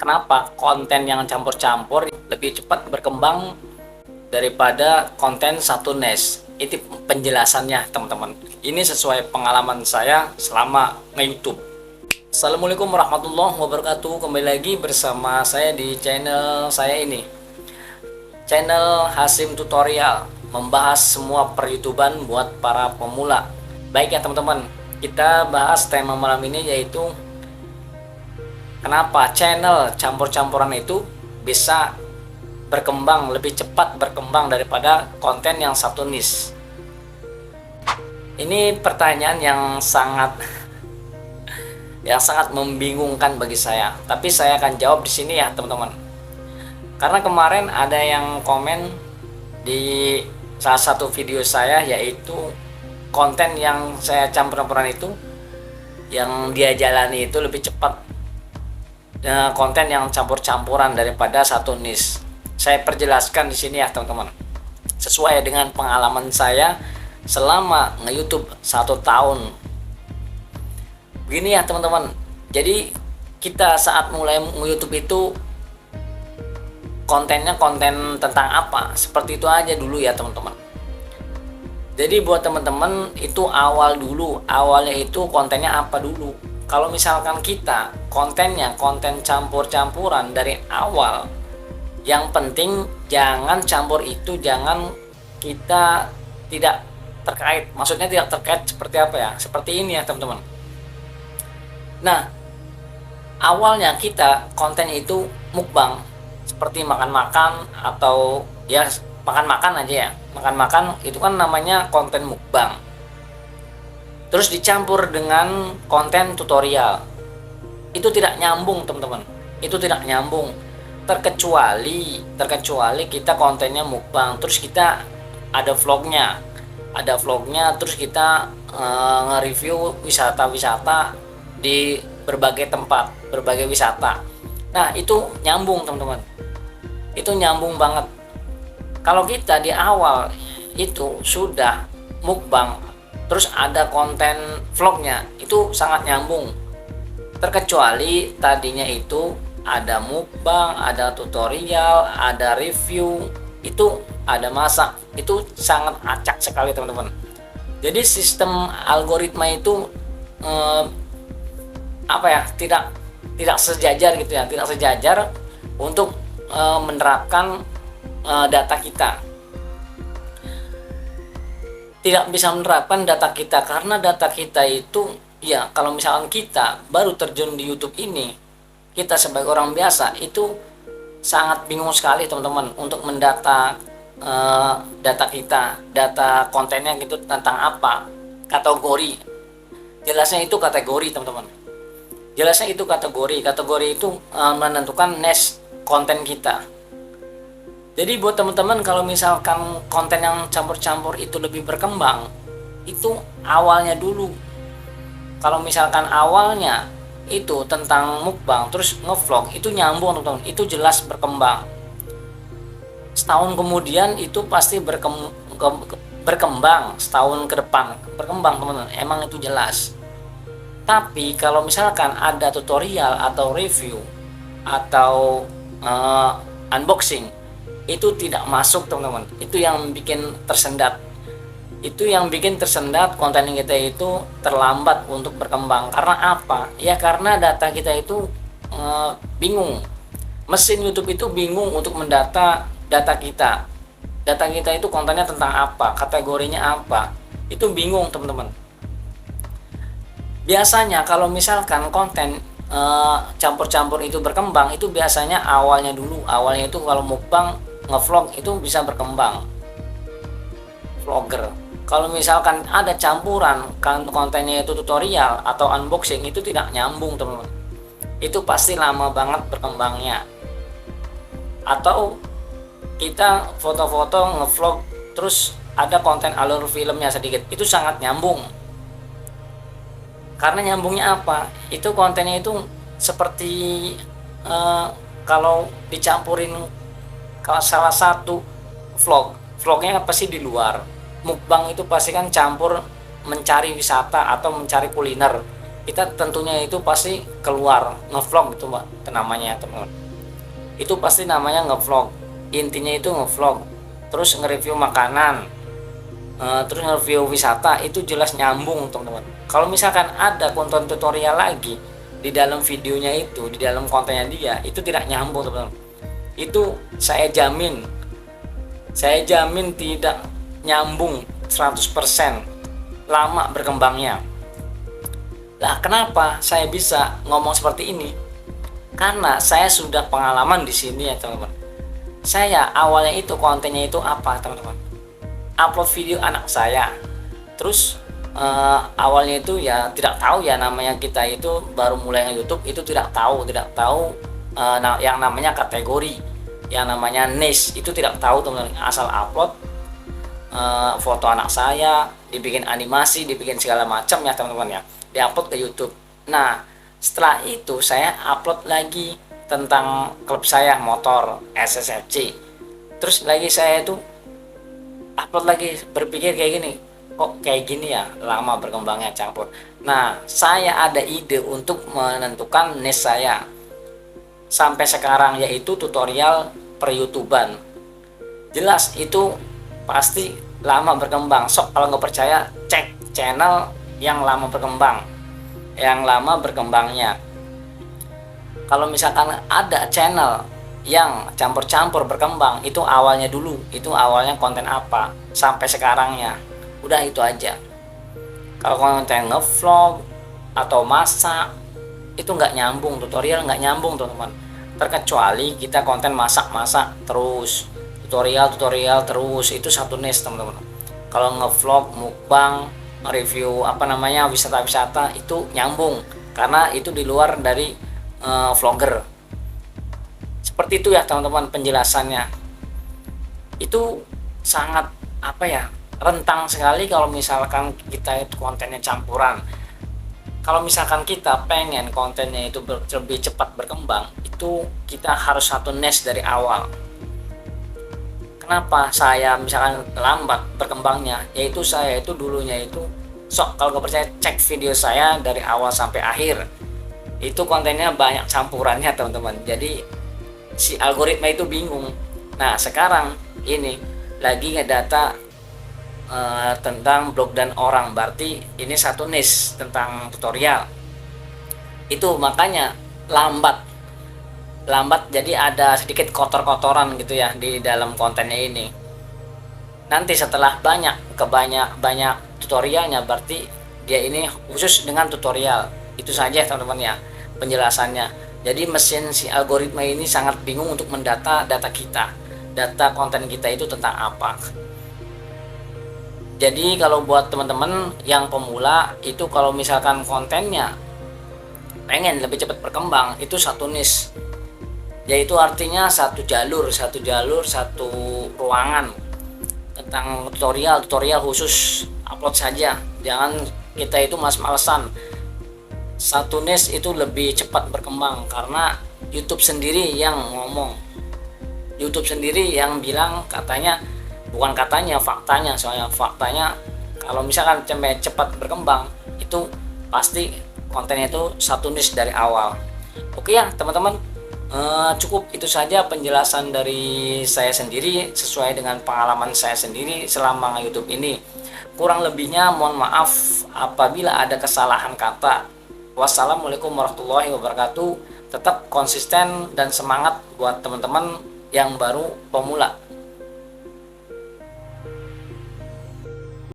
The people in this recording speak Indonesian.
kenapa konten yang campur-campur lebih cepat berkembang daripada konten satu niche. Itu penjelasannya teman-teman. Ini sesuai pengalaman saya selama nge-YouTube. Assalamualaikum warahmatullahi wabarakatuh. Kembali lagi bersama saya di channel saya ini, channel Hasim Tutorial, membahas semua per-YouTuban buat para pemula. Baik ya teman-teman, kita bahas tema malam ini yaitu kenapa channel campur-campuran itu bisa berkembang lebih cepat berkembang daripada konten yang satu niche. Ini pertanyaan yang sangat membingungkan bagi saya, tapi saya akan jawab di sini ya teman-teman. Karena kemarin ada yang komen di salah satu video saya, yaitu konten yang saya campur-campuran itu, yang dia jalani itu lebih cepat konten yang campur-campuran daripada satu niche. Saya perjelaskan di sini ya teman-teman, sesuai dengan pengalaman saya selama nge-YouTube 1 tahun. Begini ya teman-teman, jadi kita saat mulai nge-YouTube itu kontennya konten tentang apa, seperti itu aja dulu ya teman-teman. Jadi buat teman-teman itu awalnya itu kontennya apa dulu. Kalau misalkan kita kontennya konten campur-campuran dari awal, yang penting jangan campur itu, jangan kita tidak terkait. Maksudnya tidak terkait seperti apa ya? Seperti ini ya teman-teman. Nah, awalnya kita konten itu mukbang, seperti makan-makan atau ya makan-makan aja ya. Makan-makan itu kan namanya konten mukbang. Terus dicampur dengan konten tutorial. Itu tidak nyambung teman-teman. Itu tidak nyambung. Terkecuali kita kontennya mukbang, terus kita ada vlognya, terus kita nge-review wisata-wisata di berbagai tempat, berbagai wisata. Nah itu nyambung teman-teman, itu nyambung banget. Kalau kita di awal itu sudah mukbang terus ada konten vlognya, itu sangat nyambung. Terkecuali tadinya itu ada mukbang, ada tutorial, ada review, itu ada masak, itu sangat acak sekali teman-teman. Jadi sistem algoritma itu tidak sejajar gitu ya, tidak sejajar untuk menerapkan data kita. Tidak bisa menerapkan data kita karena data kita itu ya, kalau misalkan kita baru terjun di YouTube ini, kita sebagai orang biasa itu sangat bingung sekali teman-teman untuk mendata data kita, data kontennya gitu tentang apa, kategori. Jelasnya itu kategori teman-teman. Jelasnya itu kategori itu menentukan niche konten kita. Jadi buat teman-teman, kalau misalkan konten yang campur-campur itu lebih berkembang, itu awalnya dulu. Kalau misalkan awalnya itu tentang mukbang terus ngevlog, itu nyambung teman-teman, itu jelas berkembang. Setahun kemudian itu pasti berkembang, setahun ke depan berkembang teman-teman, emang itu jelas. Tapi kalau misalkan ada tutorial atau review atau unboxing, itu tidak masuk teman-teman. Itu yang bikin tersendat. Itu yang bikin tersendat konten kita itu terlambat untuk berkembang. Karena apa? Ya karena data kita itu bingung. Mesin YouTube itu bingung untuk mendata data kita. Data kita itu kontennya tentang apa, kategorinya apa. Itu bingung teman-teman. Biasanya kalau misalkan konten campur-campur itu berkembang, itu biasanya awalnya dulu. Awalnya itu kalau mukbang, ngevlog itu bisa berkembang. Vlogger. Kalau misalkan ada campuran kontennya itu tutorial atau unboxing, itu tidak nyambung teman-teman. Itu pasti lama banget berkembangnya. Atau kita foto-foto ngevlog terus ada konten alur filmnya sedikit, itu sangat nyambung. Karena nyambungnya apa? Itu kontennya itu seperti kalau dicampurin kalau salah satu vlognya pasti di luar. Mukbang itu pasti kan campur mencari wisata atau mencari kuliner. kita tentunya itu pasti keluar ngevlog gitu mbak, itu namanya teman-teman. Itu pasti namanya ngevlog, intinya itu ngevlog, terus nge-review makanan, terus nge-review wisata, itu jelas nyambung teman-teman. Kalau misalkan ada konten tutorial lagi di dalam videonya itu, di dalam kontennya dia, itu tidak nyambung teman-teman. Itu saya jamin tidak nyambung 100%, lama berkembangnya. Lah kenapa saya bisa ngomong seperti ini? Karena saya sudah pengalaman di sini ya teman-teman. Saya awalnya itu kontennya itu apa teman-teman? Upload video anak saya. Terus awalnya itu ya tidak tahu ya, namanya kita itu baru mulai nge-YouTube itu tidak tahu yang namanya kategori, yang namanya niche itu tidak tahu teman-teman. Asal upload foto anak saya, dibikin animasi, dibikin segala macam ya teman-teman ya, diupload ke YouTube. Nah setelah itu saya upload lagi tentang klub saya motor SSFC. Terus lagi saya itu upload lagi, berpikir kayak gini, kok kayak gini ya, lama berkembangnya campur. Nah saya ada ide untuk menentukan niche saya sampai sekarang, yaitu tutorial per YouTuber. Jelas itu pasti lama berkembang. Sok kalau nggak percaya cek channel yang lama berkembang, yang lama berkembangnya. Kalau misalkan ada channel yang campur-campur berkembang, itu awalnya dulu, itu awalnya konten apa sampai sekarangnya, udah itu aja. Kalau konten ngevlog atau masak itu nggak nyambung, tutorial nggak nyambung teman-teman. Terkecuali kita konten masak-masak terus, tutorial terus, itu satu niche teman-teman. Kalau ngevlog, mukbang, review wisata-wisata, itu nyambung karena itu di luar dari vlogger. Seperti itu ya teman-teman penjelasannya. Itu sangat rentang sekali kalau misalkan kita itu kontennya campuran. Kalau misalkan kita pengen kontennya itu lebih cepat berkembang, itu kita harus satu niche dari awal. Kenapa saya misalkan lambat berkembangnya? Yaitu saya itu dulunya itu kalau nggak percaya cek video saya dari awal sampai akhir. Itu kontennya banyak campurannya teman-teman. Jadi si algoritma itu bingung. Nah sekarang ini lagi ngedata tentang blog dan orang, berarti ini satu niche tentang tutorial. Itu makanya lambat, jadi ada sedikit kotor-kotoran gitu ya di dalam kontennya ini. Nanti setelah banyak tutorialnya, berarti dia ini khusus dengan tutorial. Itu saja teman-teman ya penjelasannya. Jadi mesin si algoritma ini sangat bingung untuk mendata data konten kita itu tentang apa. Jadi kalau buat teman-teman yang pemula itu, kalau misalkan kontennya pengen lebih cepat berkembang, itu satu niche, yaitu artinya satu jalur, satu ruangan tentang tutorial khusus, upload saja. Jangan kita itu males-malesan. Satu niche itu lebih cepat berkembang karena YouTube sendiri yang ngomong, YouTube sendiri yang bilang, faktanya. Soalnya faktanya kalau misalkan cepat berkembang, itu pasti kontennya itu satu niche dari awal. Oke ya teman-teman, cukup itu saja penjelasan dari saya sendiri sesuai dengan pengalaman saya sendiri selama YouTube ini. Kurang lebihnya mohon maaf apabila ada kesalahan kata. Wassalamualaikum warahmatullahi wabarakatuh. Tetap konsisten dan semangat buat teman-teman yang baru pemula.